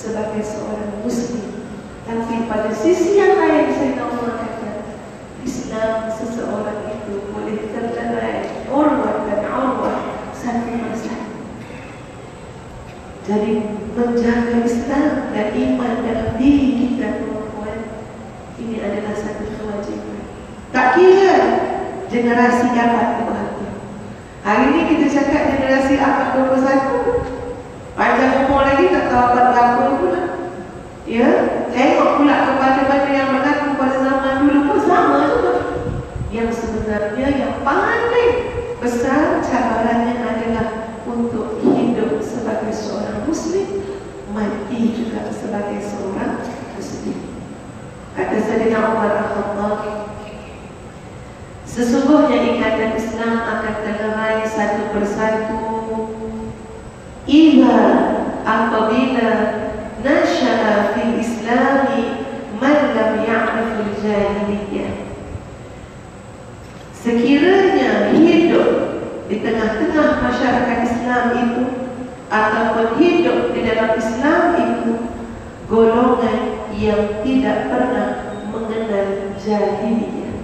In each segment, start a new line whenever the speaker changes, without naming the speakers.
sebagai seorang Muslim. Tapi pada sisi yang lain, saya nak mengatakan Islam seseorang itu boleh terlerai urwah dan urwah satu persatu. Jadi menjaga Islam dan iman dalam diri kita, perempuan, ini adalah satu kewajiban. Tak kira generasi dapat kebahagiaan. Hari ini kita cakap generasi abad 21, panjang umur lagi tak tahu abad berapa pula. Ya, tengok pula kepada yang mengaku pada zaman dulu pun sama juga. Yang sebenarnya yang paling besar cabarannya adalah untuk hidup sebagai seorang Muslim, mati juga sebagai seorang Muslim. Kata Sayyidina Umar Al-Khattab, sesungguhnya ikatan Islam akan terlerai satu persatu apabila nasya'a fil Islami man lam ya'riful jahiliyah. Sekiranya hidup di tengah-tengah masyarakat Islam itu ataupun hidup di dalam Islam itu golongan yang tidak pernah mengenal jahiliyah.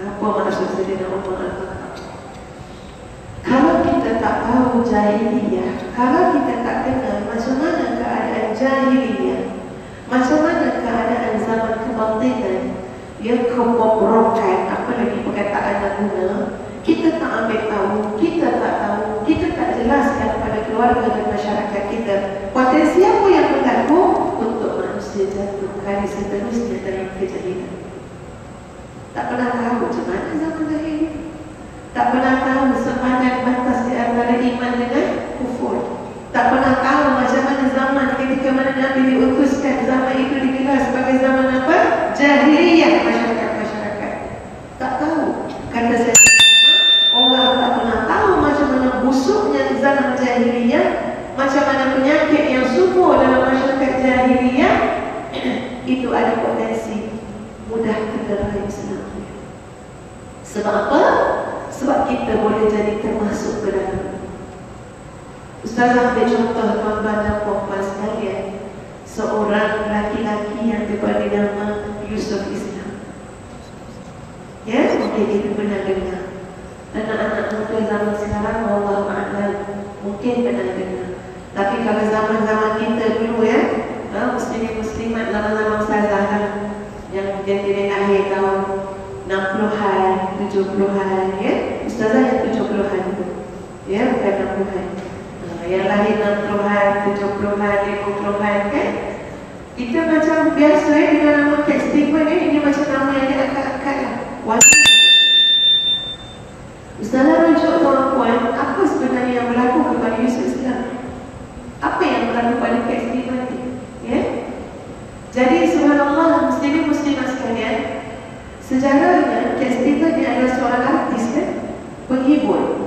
Apa maksud Sayyidina Umar? Kalau kita tak tahu jahiliyah, kalau kita tak kenal macam mana keadaan jahiliyah, macam mana keadaan zaman kebatilan, ya, kebobrokan, apa lagi perkataan yang guna, kita tak ambil tahu, kita tak tahu, kita tak jelaskan kepada keluarga dan masyarakat kita potensi apa yang berlaku untuk manusia jatuh hari seterusnya dalam kejadian. Tak pernah tahu macam mana zaman jahiliyah. Tak pernah tahu sepanjang batas di antara iman dengan kufur. Tak pernah tahu macam mana zaman ketika mana Nabi diutuskan, zaman itu digelar sebagai zaman apa? Jahiliyah masyarakat-masyarakat. Tak tahu. Kata saya, orang tak pernah tahu macam mana busuknya zaman jahiliyah, macam mana penyakit yang subur dalam masyarakat jahiliyah. Itu ada potensi mudah terlerai Islam. Sebab apa? Sebab kita boleh jadi termasuk ke dalam. Ustazah ambil contoh tuan-tuan dan puan-puan sekalian, seorang laki-laki yang diberi nama Yusuf Islam. Ya, mungkin kita pernah dengar. Anak-anak muda zaman sekarang, wallahu a'lam, mungkin pernah dengar. Tapi kalau zaman-zaman kita dulu, ya, muslimin-muslimat zaman-zaman Ustazah yang jadi akhir tahun 60-an, 70-an, ya. Ustazah yang 70-an itu, ya, bukan 60-an. Yang lahir 60-an, 70-an, 50-an, kan? Kita macam biasa, ya, dengan nama Cat Stephen, ya. Ini macam nama yang dia angkat-angkat lah. Wajib. Ustazah rujuk tuan-puan, apa sebenarnya yang berlaku kepada Yusuf Islam? Apa yang berlaku pada Cat Stephen ni? Ya? Jadi, subhanallah, muslimin-muslimat sekalian, sejarahnya, Cat Stephen ni adalah seorang artis, kan? Penghibur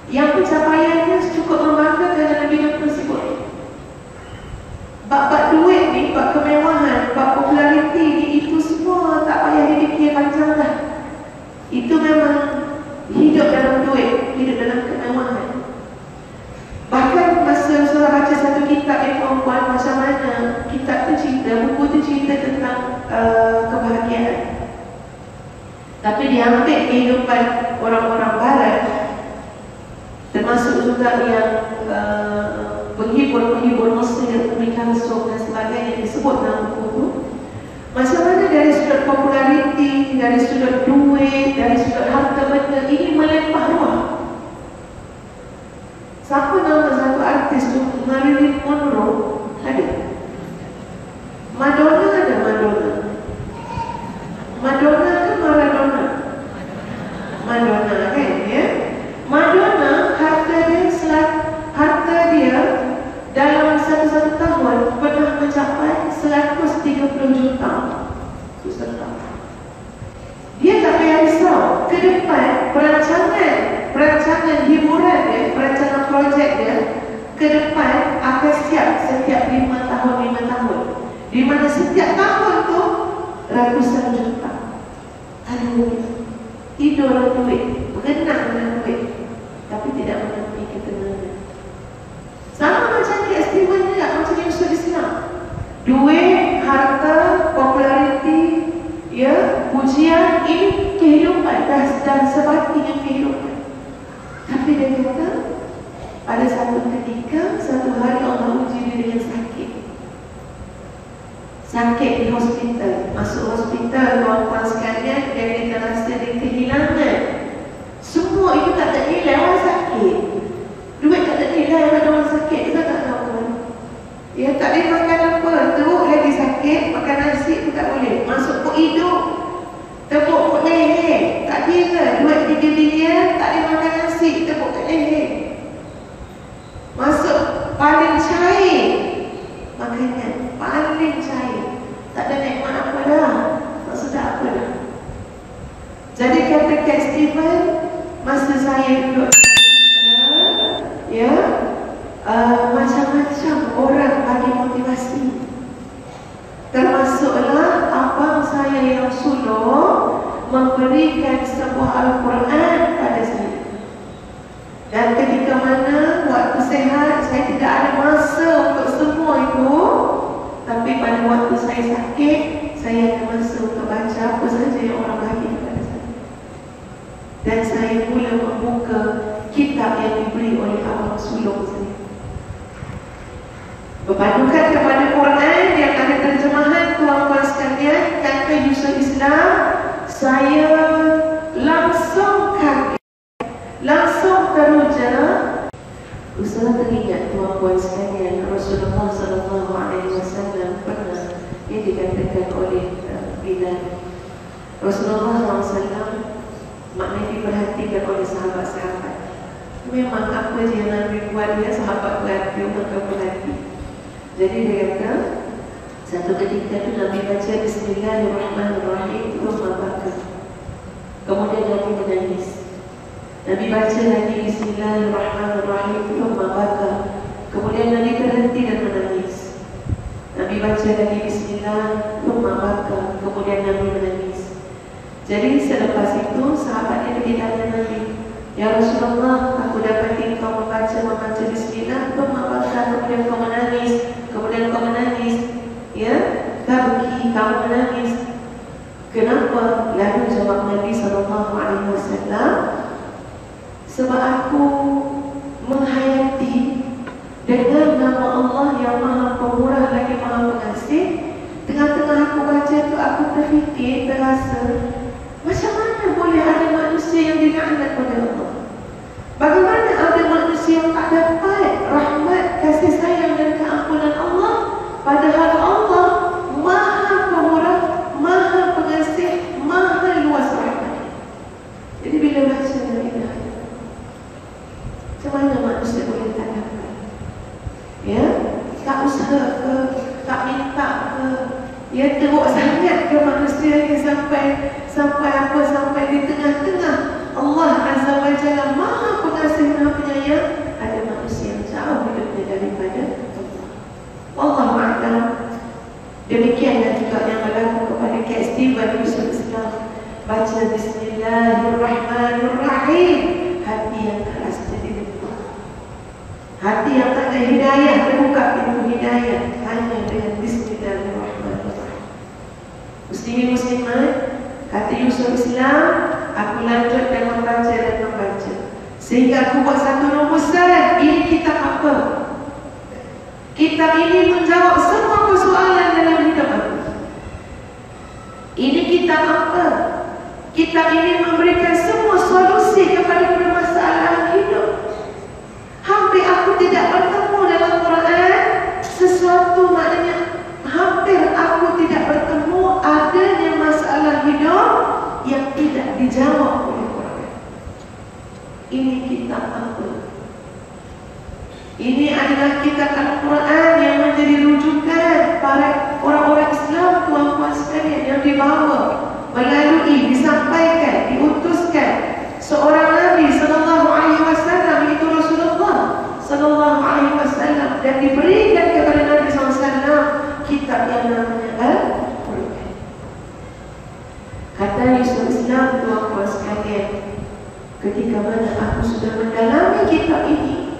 yang pencapaiannya cukup membanggakan dalam bidang tersebut. Bab duit ni, bab kemewahan, bab populariti ni, itu semua tak payah dipikir panjang lah. Itu memang hidup dalam duit, hidup dalam kemewahan. Bahkan masa saya baca satu kitab yang perempuan, macam mana kitab tu cerita, buku tu cerita tentang kebahagiaan. Tapi dia ambil kehidupan orang-orang barat, termasuk juga yang penghibur-penghibur Mesir, Umi Kalsum dan sebagainya, disebut dalam buku itu. Macam mana dari sudut populariti, dari sudut duit, dari sudut harta benda, ini melimpah ruah. Siapa nama satu artis tu? Marilyn Monroe ada. Madonna ada. Madonna ke Maradona? Madonna, kan, ya? Madonna, harta dia dalam satu tahun pernah mencapai 130 juta. Dia tak payah risau. Ke depan, perancangan hiburan dia, perancangan projek dia, ke depan akan siap setiap 5 tahun. Di mana setiap tahun tu ratusan juta. Aduh, tidur dalam duit, berenang dalam duit, tapi tidak menemui ketenangan. Sama macam duit, harta, populariti, ya, pujian, ini kehidupan dan sebagainya kehidupan. Tapi dia kata, ada satu ketika, satu hari Allah uji dia dengan sakit. Sakit di hospital, masuk hospital, tuan-tuan sekalian, dia kita rasa dia kehilangan. Semua itu tak ada nilai, orang sakit. Duit tak ada nilai, ada orang sakit, kita tak tahu. Ya, tak boleh makan apa, teruk lagi sakit, makan nasi pun tak boleh. Masuk pun hidup, tepuk pun leher, tak kira, duit 3 bilion, tak boleh makan nasi, tepuk kat leher. Masuk paling cair, makanya paling cair, tak ada nikmat apa dah, tak sedap apa dah. Jadi kata Cat Stevens, masa saya duduk ya, macam-macam orang bagi motivasi. Termasuklah abang saya yang sulung memberikan sebuah Al-Quran pada saya. Dan ketika mana waktu sehat, saya tidak ada masa untuk semua itu. Tapi pada waktu saya sakit, saya ada masa untuk baca apa saja yang orang bagi kepada saya. Dan saya mula membuka kitab yang diberi oleh abang sulung saya. Berpadukan kepada Quran yang ada terjemahan, tuan-tuan sekalian, kata Yusuf Islam, saya langsung kaget, langsung teruja. Ustaz teringat, tuan-tuan sekalian, Rasulullah SAW pernah yang dikatakan oleh Bilal. Rasulullah SAW maknanya diperhatikan oleh sahabat-sahabat. Memang apa je yang Nabi buat, dia sahabat perhati, maka perhati. Jadi dia kata, satu ketika itu Nabi baca Bismillahirrahmanirrahim, rumah bakar. Kemudian Nabi menangis. Nabi baca lagi Bismillahirrahmanirrahim, rumah bakar. Kemudian Nabi berhenti dan menangis. Nabi baca lagi Bismillah, rumah bakar. Kemudian Nabi menangis. Jadi selepas itu sahabatnya bertanya Nabi, ya Rasulullah, aku dapat engkau membaca Bismillah, rumah bakar, kemudian kau menangis. Kemudian kau menangis, ya, tabki, kamu menangis. Kenapa? Lalu jawab Nabi SAW, sebab aku menghayati dengan nama Allah yang Maha Pemurah lagi Maha Pengasih. Tengah-tengah aku baca itu, aku terfikir, terasa, macam mana boleh ada manusia yang dilaknat oleh Allah? Bagaimana ada manusia yang tak dapat rahmat, kasih sayang dan keampunan Allah, padahal Allah Maha Pemurah, Maha Pengasih, Maha Luas rahmat. Jadi bila baca la ilaha illallah, macam mana manusia boleh tak dapat? Ya, tak usaha ke, tak minta ke, ya, teruk sangat ke manusia ni sampai di tengah-tengah Allah Azza wa Jalla Maha Pengasih, Maha Penyayang, ada manusia yang jauh hidupnya daripada Allah. Wallahu a'lam. Demikianlah juga yang berlaku kepada Cat Stevens Yusuf Islam. Baca Bismillahirrahmanirrahim, hati yang keras jadi lembut. Hati yang tak ada hidayah terbuka pintu hidayah hanya dengan Bismillahirrahmanirrahim. Muslimin muslimat, kata Yusuf Islam, aku lanjutkan membaca dan membaca sehingga aku buat satu rumusan. Ini kitab apa? Kitab ini menjawab semua persoalan dalam hidup aku. Ini kitab apa? Kitab ini memberikan semua solusi kepada permasalahan hidup. Hampir aku tidak bertemu dalam Quran sesuatu, maknanya hampir aku tidak bertemu adanya masalah hidup yang tidak dijawab oleh Quran. Ini kitab apa? Ini adalah kitab Al-Quran yang menjadi rujukan para orang-orang Islam, tuan-tuan sekalian, yang dibawa melalui, disampaikan, diutuskan seorang Nabi sallallahu alaihi wasallam, itu Rasulullah sallallahu alaihi wasallam, dan diberikan kepada Nabi sallallahu alaihi wasallam kitab yang namanya Al-Quran. Kata Yusuf Islam, tuan-tuan sekalian, ketika mana aku sudah mendalami kitab ini,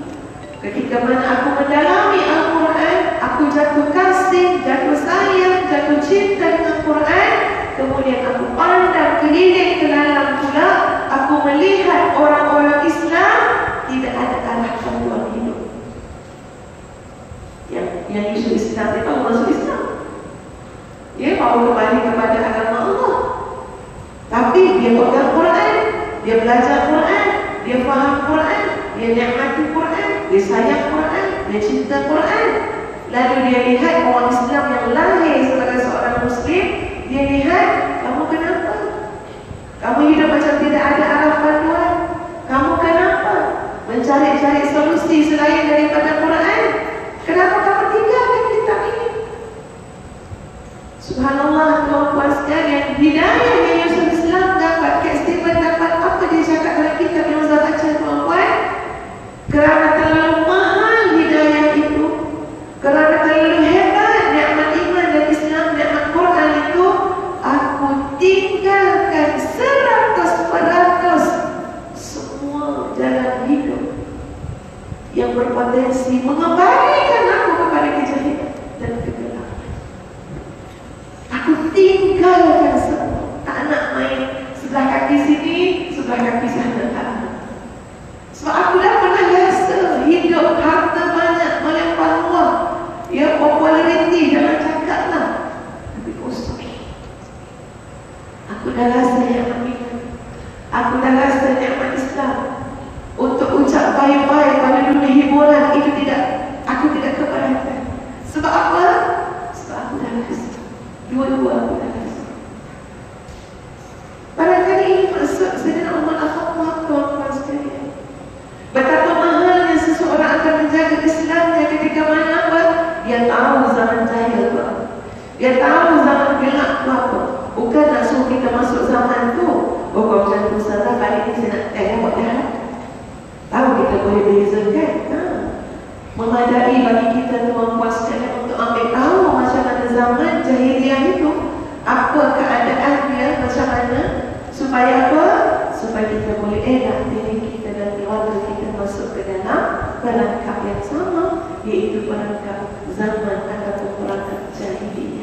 ketika mana aku mendalami Al-Quran, aku jatuh kasih, jatuh cinta dengan Quran, kemudian aku pandang keliling ke dalam pula, aku melihat orang-orang Islam tidak ada arah panduan hidup. Yang isu Islam itu masuk Islam. Dia mau kembali kepada agama Allah. Tapi dia pegang Quran, dia belajar Quran, dia faham Quran, dia nikmati Quran, dia sayang Quran, dia cinta Quran. Lalu dia lihat orang Islam yang lahir sebagai seorang Muslim, dia lihat, kamu kenapa? Kamu hidup macam tidak ada arah panduan. Kamu kenapa mencari-cari solusi selain daripada Quran? Kenapa kamu tinggalkan kitab ini? Subhanallah, tuan-tuan sekalian, hidayah yang Yusuf Islam dapat, Kak Stephen dapat, apa dia cakap dalam kitab yang saya baca, tuan-tuan? Kerana terlalu mahal hidayah itu, kerana terlalu hebat nikmat iman dan Islam, nikmat Quran itu, aku tinggalkan 100% semua jalan hidup yang berpotensi mengembalikan aku kepada kejahatan dan kegelapan. Aku tinggalkan semua. Tak nak main sebelah kaki sini, sebelah kaki sana. Tak nak. Sebab aku dah pernah rasa hidup harta banyak, melimpah ruah. Ya, populariti, jangan cakap lah. Tapi kosong. Aku dah rasa nikmat iman. Aku dah rasa nikmat Islam. Untuk ucap bye-bye pada dunia hiburan itu aku tidak keberatan. Sebab apa? Sebab aku dah rasa. Dua-dua aku dah rasa. Barangkali ini maksud Sayyidina Umar Al-Khattab, tuan-tuan sekalian. Betapa mahalnya seseorang akan menjaga Islamnya ketika mana apa? Dia tahu zaman jahil apa. Dia tahu zaman gelap apa. Bukan nak suruh kita masuk zaman tu. Oh, kalau macam tu salah, kali ini saya nak tengok dah. Tahu kita boleh bezakan. Memadai bagi kita tuan-tuan sekalian untuk ambil tahu macam mana zaman jahiliah itu, apa keadaan dia, macam mana, supaya apa? Supaya kita boleh elak diri kita dan keluarga kita masuk ke dalam perangkap yang sama, iaitu perangkap zaman ataupun perangkap jahiliah.